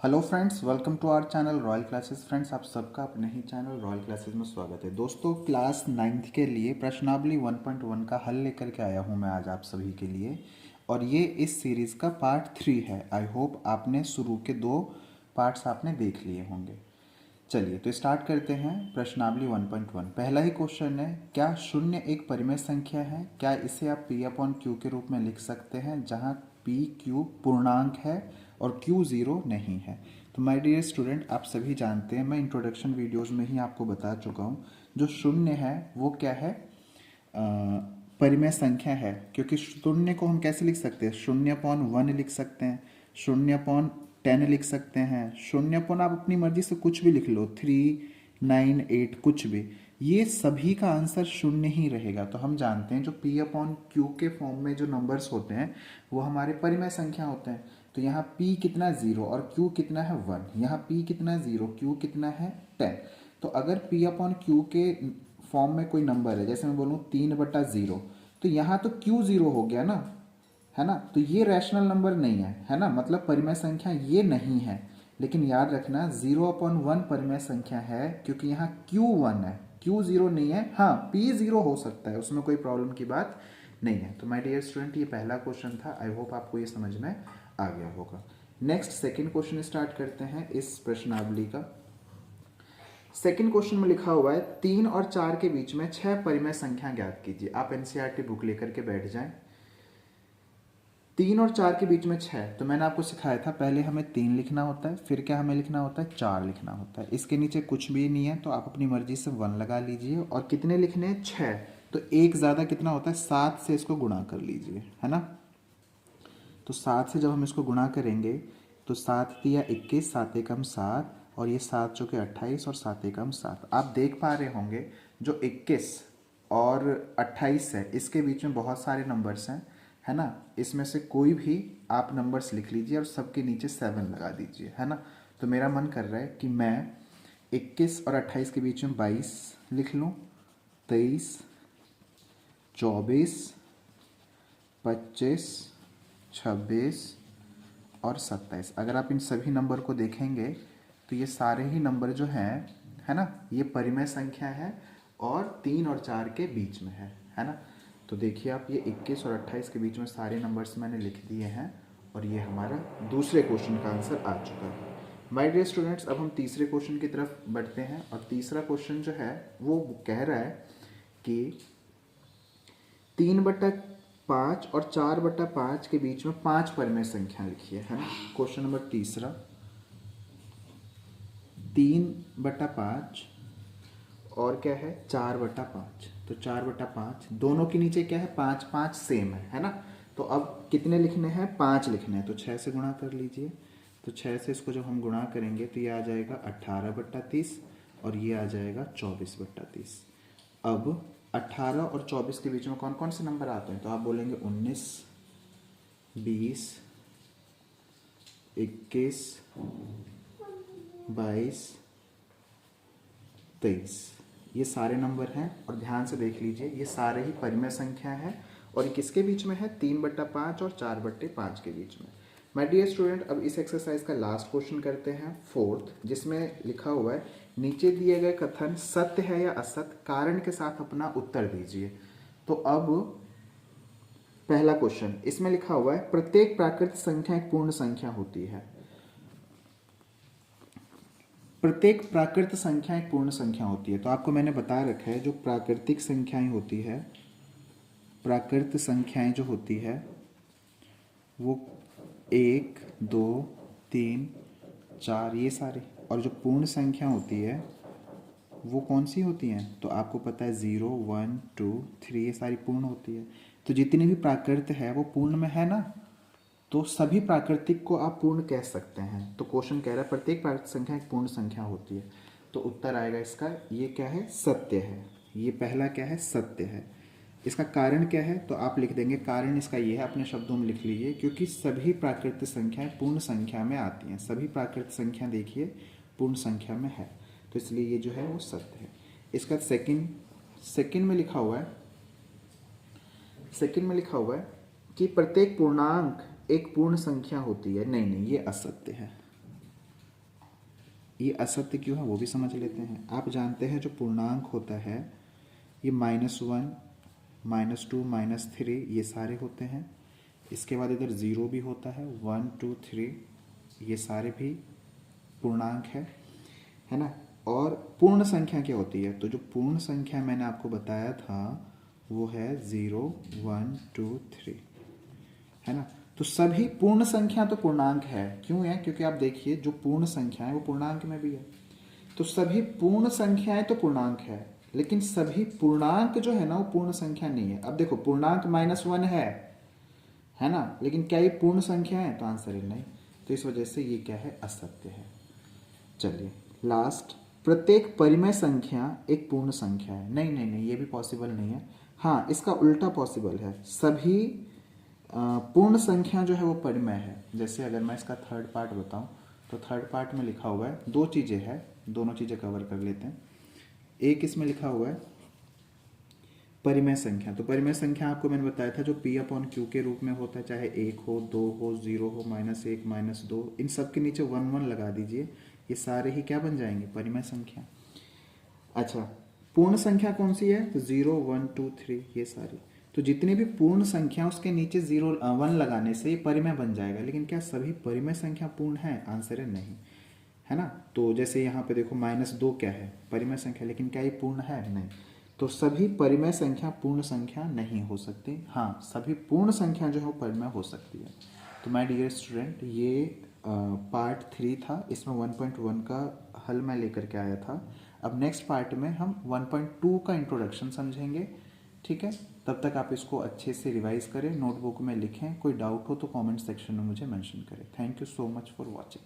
Hello friends, welcome to our channel royal classes. Friends, आप सबका अपने ही चैनल रॉयल क्लासेस में स्वागत है। दोस्तों, क्लास 9th के लिए प्रश्नावली 1.1 का हल लेकर के आया हूं मैं आज आप सभी के लिए, और ये इस सीरीज़ का पार्ट 3 है। आई होप आपने शुरू के 2 पार्ट्स आपने देख लिए होंगे। चलिए तो स्टार्ट करते हैं प्रश्नावली 1.1। पहला ही क्वेश्चन है, क्या शून्य एक परिमेय संख्या है? क्या इसे आप पी अपॉन क्यू के रूप में लिख सकते हैं, जहां पी क्यू पूर्णांक है और क्यू ज़ीरो नहीं है? तो माय डियर स्टूडेंट, आप सभी जानते हैं, मैं इंट्रोडक्शन वीडियोस में ही आपको बता चुका हूँ, जो शून्य है वो क्या है? परिमेय संख्या है। क्योंकि शून्य को हम कैसे लिख सकते हैं? शून्य अपॉन 1 लिख सकते हैं, शून्य अपॉन 10 लिख सकते हैं, शून्य अपॉन आप अपनी मर्जी से कुछ भी लिख लो, 3, 9, 8 कुछ भी। ये सभी का आंसर शून्य ही रहेगा। तो हम जानते हैं जो पी अपॉन क्यू के फॉर्म में जो नंबर्स होते हैं वो हमारे परिमेय संख्या होते हैं। तो यहाँ p कितना 0 और q कितना है 1। यहाँ p कितना 0, q कितना है 10। तो अगर p अपॉन क्यू के फॉर्म में कोई नंबर है, जैसे मैं बोलूँ 3/0, तो यहाँ तो q 0 हो गया ना, है ना? तो ये रैशनल नंबर नहीं है ना? मतलब परिमेय संख्या ये नहीं है। लेकिन याद रखना 0/1 परिमेय संख्या है, क्योंकि यहाँ q 1 है, q 0 नहीं है। हाँ, p 0 हो सकता है, उसमें कोई प्रॉब्लम की बात नहीं है। तो माय डियर स्टूडेंट, ये पहला क्वेश्चन था। आई होप आपको ये समझ में आ गया होगा। नेक्स्ट सेकंड क्वेश्चन स्टार्ट करते हैं इस प्रश्नावली का। सेकंड क्वेश्चन में लिखा हुआ है 3 और 4 के बीच में 6 परिमेय संख्या ज्ञात कीजिए। आप एनसीईआरटी बुक लेकर के बैठ जाएं। 3 और 4 के बीच में 6, तो मैंने आपको सिखाया था पहले हमें 3 लिखना होता है, फिर क्या हमें लिखना होता है? 4 लिखना होता है। इसके नीचे कुछ भी नहीं है, तो आप अपनी मर्जी से 1 लगा लीजिए। और कितने लिखने हैं? 6। तो एक ज़्यादा कितना होता है? 7 से इसको गुणा कर लीजिए, है ना? तो 7 से जब हम इसको गुणा करेंगे तो 7 दिया 21, 7 एकम 7, और ये 7 चौके 28 और 7 एकम 7। आप देख पा रहे होंगे जो 21 और 28 है, इसके बीच में बहुत सारे नंबर्स हैं, है ना? इसमें से कोई भी आप नंबर्स लिख लीजिए और सबके नीचे 7 लगा दीजिए, है ना? तो मेरा मन कर रहा है कि मैं 21 और 28 के बीच में 22 लिख लूँ, 23, 24, 25, 26 और 27। अगर आप इन सभी नंबर को देखेंगे तो ये सारे ही नंबर जो हैं, है ना, ये परिमेय संख्या है और 3 और 4 के बीच में है ना? तो देखिए आप, ये 21 और 28 के बीच में सारे नंबर्स मैंने लिख दिए हैं, और ये हमारा दूसरे क्वेश्चन का आंसर आ चुका है। माय डियर स्टूडेंट्स, अब हम तीसरे क्वेश्चन की तरफ बढ़ते हैं। और तीसरा क्वेश्चन जो है वो कह रहा है कि 3/5 और 4/5 के बीच में 5 परिमेय संख्या लिखिए, है ना? क्वेश्चन नंबर तीसरा, 3/5 और क्या है? 4/5। तो 4/5 दोनों के नीचे क्या है? 5 5 सेम है ना? तो अब कितने लिखने हैं? 5 लिखने हैं। तो 6 से गुणा कर लीजिए। तो 6 से इसको जब हम गुणा करेंगे तो ये आ जाएगा 18/30, और ये आ जाएगा 24/30। अब 18 और 24 के बीच में कौन कौन से नंबर आते हैं? तो आप बोलेंगे 19, 20, 21, 22, 23। ये सारे नंबर हैं, और ध्यान से देख लीजिए, ये सारे ही परिमेय संख्या है। और ये किसके बीच में है? 3/5 और 4/5 के बीच में। माय डियर स्टूडेंट, अब इस एक्सरसाइज का लास्ट क्वेश्चन करते हैं, फोर्थ, जिसमें लिखा हुआ है नीचे दिए गए कथन सत्य है या असत्य, कारण के साथ अपना उत्तर दीजिए। तो अब पहला क्वेश्चन, इसमें लिखा हुआ है प्रत्येक प्राकृतिक संख्या एक पूर्ण संख्या होती है। प्रत्येक प्राकृत संख्या एक पूर्ण संख्या होती है। तो आपको मैंने बता रखा है, जो प्राकृतिक संख्याएं होती है, प्राकृत संख्याएं जो होती है वो 1, 2, 3, 4 ये सारे, और जो पूर्ण संख्या होती है वो कौन सी होती हैं? तो आपको पता है 0, 1, 2, 3 ये सारी पूर्ण होती है। तो जितनी भी प्राकृत है वो पूर्ण में है ना? तो सभी प्राकृतिक को आप पूर्ण कह सकते हैं। तो क्वेश्चन कह रहा है प्रत्येक प्राकृतिक संख्या एक पूर्ण संख्या होती है। तो उत्तर आएगा इसका, ये क्या है? सत्य है। ये पहला क्या है? सत्य है। इसका कारण क्या है? तो आप लिख देंगे कारण इसका ये है, अपने शब्दों में लिख लीजिए, क्योंकि सभी प्राकृतिक संख्याएं पूर्ण संख्या में आती हैं। सभी प्राकृतिक संख्या देखिए पूर्ण संख्या में है, तो इसलिए ये जो है वो सत्य है। इसका सेकंड में लिखा हुआ है, सेकंड में लिखा हुआ है कि प्रत्येक पूर्णांक एक पूर्ण संख्या होती है। नहीं, ये असत्य है। ये असत्य क्यों है वो भी समझ लेते हैं। आप जानते हैं जो पूर्णांक होता है ये -1, -2, -3 ये सारे होते हैं। इसके बाद इधर 0 भी होता है, 1 2 3 ये सारे भी पूर्णांक है ना। और पूर्ण संख्या क्या होती है, तो जो पूर्ण संख्या मैंने आपको बताया था वो है 0 1 2 3, है ना। तो सभी पूर्ण संख्या तो पूर्णांक है, क्यों है, क्योंकि आप देखिए जो पूर्ण संख्या है वो पूर्णांक में भी है। तो सभी पूर्ण संख्याएं तो पूर्णांक है, लेकिन सभी पूर्णांक जो है ना वो पूर्ण संख्या नहीं है। अब देखो पूर्णांक -1 है ना, लेकिन क्या ये पूर्ण संख्या है, तो आंसर है नहीं। तो इस वजह से ये क्या है, असत्य है। चलिए लास्ट, प्रत्येक परिमेय संख्या एक पूर्ण संख्या है। नहीं नहीं नहीं, ये भी पॉसिबल नहीं है। हाँ, इसका उल्टा पॉसिबल है, सभी पूर्ण संख्या जो है वो परिमेय है। जैसे अगर मैं इसका थर्ड पार्ट बताऊं तो थर्ड पार्ट में लिखा हुआ है, दो चीज़ें हैं, दोनों चीज़ें कवर कर लेते हैं। एक इसमें लिखा हुआ है परिमेय संख्या। तो परिमेय संख्या आपको मैंने बताया था जो P/Q के रूप में होता है, चाहे 1 हो, 2 हो, 0 हो, -1 -2, इन सब के नीचे 1 1 लगा दीजिए, ये सारे ही क्या बन जाएंगे, परिमेय संख्या। अच्छा, पूर्ण संख्या कौन सी है, तो 0 1 2 3 ये सारी। तो जितनी भी पूर्ण संख्या उसके नीचे 0 1 लगाने से ये परिमेय बन जाएगा। लेकिन क्या सभी परिमेय संख्या पूर्ण है, आंसर है नहीं, है ना। तो जैसे यहाँ पे देखो -2 क्या है, परिमेय संख्या, लेकिन क्या ये पूर्ण है, नहीं। तो सभी परिमेय संख्या पूर्ण संख्या नहीं हो सकती। हाँ, सभी पूर्ण संख्या जो है वो परिमेय हो सकती है। तो माय डियर स्टूडेंट, ये पार्ट 3 था, इसमें 1.1 का हल मैं लेकर के आया था। अब नेक्स्ट पार्ट में हम 1.2 का इंट्रोडक्शन समझेंगे, ठीक है। तब तक आप इसको अच्छे से रिवाइज करें, नोटबुक में लिखें, कोई डाउट हो तो कमेंट सेक्शन में मुझे मेंशन करें। Thank you so much for watching.